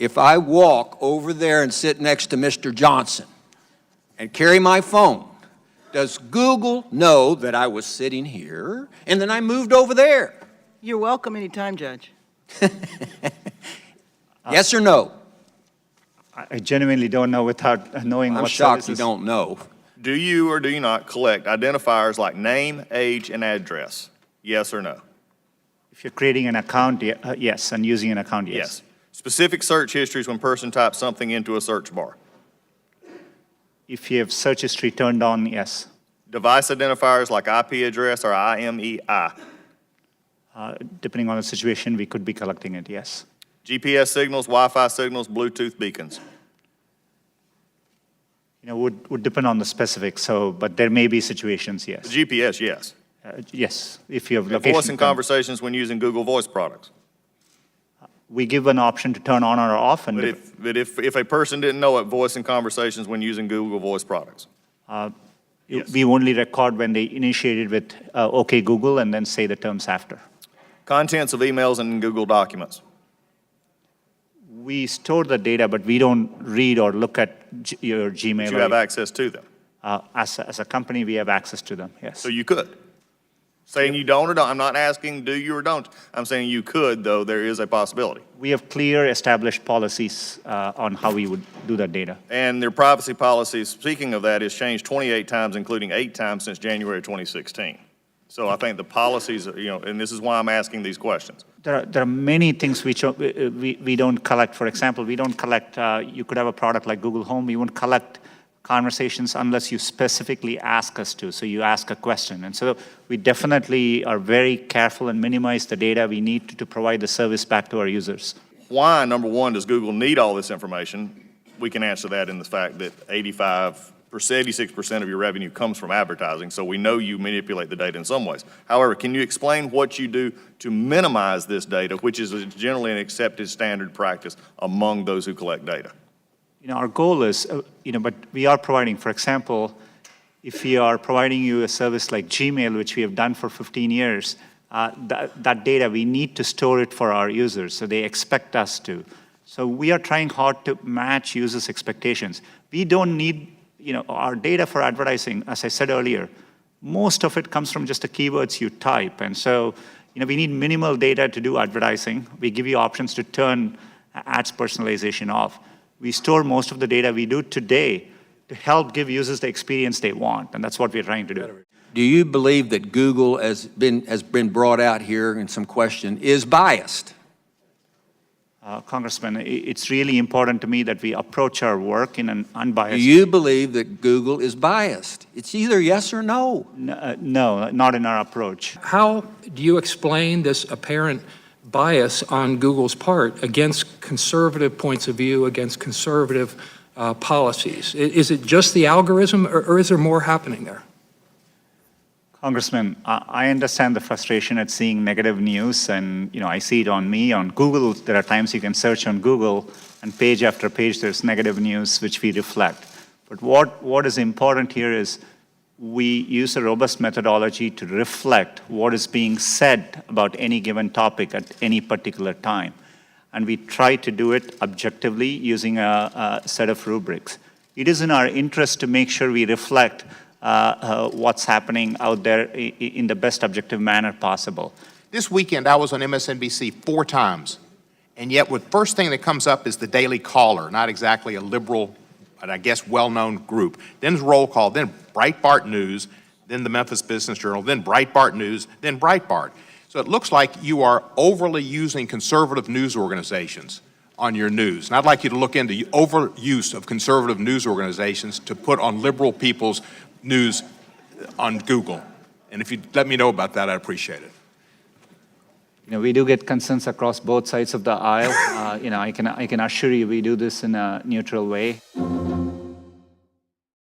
if I walk over there and sit next to Mr. Johnson and carry my phone, does Google know that I was sitting here and then I moved over there? You're welcome anytime, Judge. Yes or no? I genuinely don't know without knowing I'm what shocked you services. don't know. Do you or do you not collect identifiers like name, age, and address? Yes or no? If you're creating an account, yes, and using an account, yes. Yes. Specific search histories when person types something into a search bar. If you have search history turned on, yes. Device identifiers like IP address or IMEI. Depending on the situation, we could be collecting it, yes. GPS signals, Wi-Fi signals, Bluetooth beacons. You know, would depend on the specifics, but there may be situations, yes. GPS, yes. Yes, if you have And location. voice and conversations when using Google Voice products. We give an option to turn on or off, and But if a person didn't know it, voice and conversations when using Google Voice products. Yes. we only record when they initiated with OK Google and then say the terms after. Contents of emails and Google documents. We store the data, but we don't read or look at your Gmail. But you have access to them. As a company, we have access to them, yes. So you could. Saying you don't or don't. I'm not asking do you or don't. I'm saying you could, though there is a possibility. We have clear established policies on how we would do that data. And their privacy policies, speaking of that, has changed 28 times, including 8 times since January 2016. So I think the policies, and this is why I'm asking these questions. There are many things which we don't collect. For example, we don't collect, you could have a product like Google Home, we won't collect conversations unless you specifically ask us to, so you ask a question. And so we definitely are very careful and minimize the data we need to provide the service back to our users. Why, number one, does Google need all this information? We can answer that in the fact that 86% of your revenue comes from advertising, so we know you manipulate the data in some ways. However, can you explain what you do to minimize this data, which is generally an accepted standard practice among those who collect data? Our goal is, but we are providing, for example, if we are providing you a service like Gmail, which we have done for 15 years, that data, we need to store it for our users, so they expect us to. So we are trying hard to match users' expectations. We don't need, our data for advertising, as I said earlier, most of it comes from just the keywords you type. And so, we need minimal data to do advertising. We give you options to turn ads personalization off. We store most of the data we do today to help give users the experience they want, and that's what we're trying to do. Do you believe that Google has been brought out here in some question is biased? Congressman, it's really important to me that we approach our work in an unbiased Do you believe that Google is biased? It's either yes or no. No, not in our approach. How do you explain this apparent bias on Google's part against conservative points of view, against conservative policies? Is it just the algorithm, or is there more happening there? Congressman, I understand the frustration at seeing negative news, and I see it on me. On Google, there are times you can search on Google, and page after page there's negative news which we reflect. But what is important here is we use a robust methodology to reflect what is being said about any given topic at any particular time. And we try to do it objectively using a set of rubrics. It is in our interest to make sure we reflect what's happening out there in the best objective manner possible. This weekend, I was on MSNBC 4 times, and yet the first thing that comes up is the Daily Caller, not exactly a liberal, but I guess well-known group. Then Roll Call, then Breitbart News, then the Memphis Business Journal, then Breitbart News, then Breitbart. So it looks like you are overly using conservative news organizations on your news. And I'd like you to look into the overuse of conservative news organizations to put on liberal people's news on Google. And if you'd let me know about that, I'd appreciate it. We do get concerns across both sides of the aisle. I can assure you we do this in a neutral way.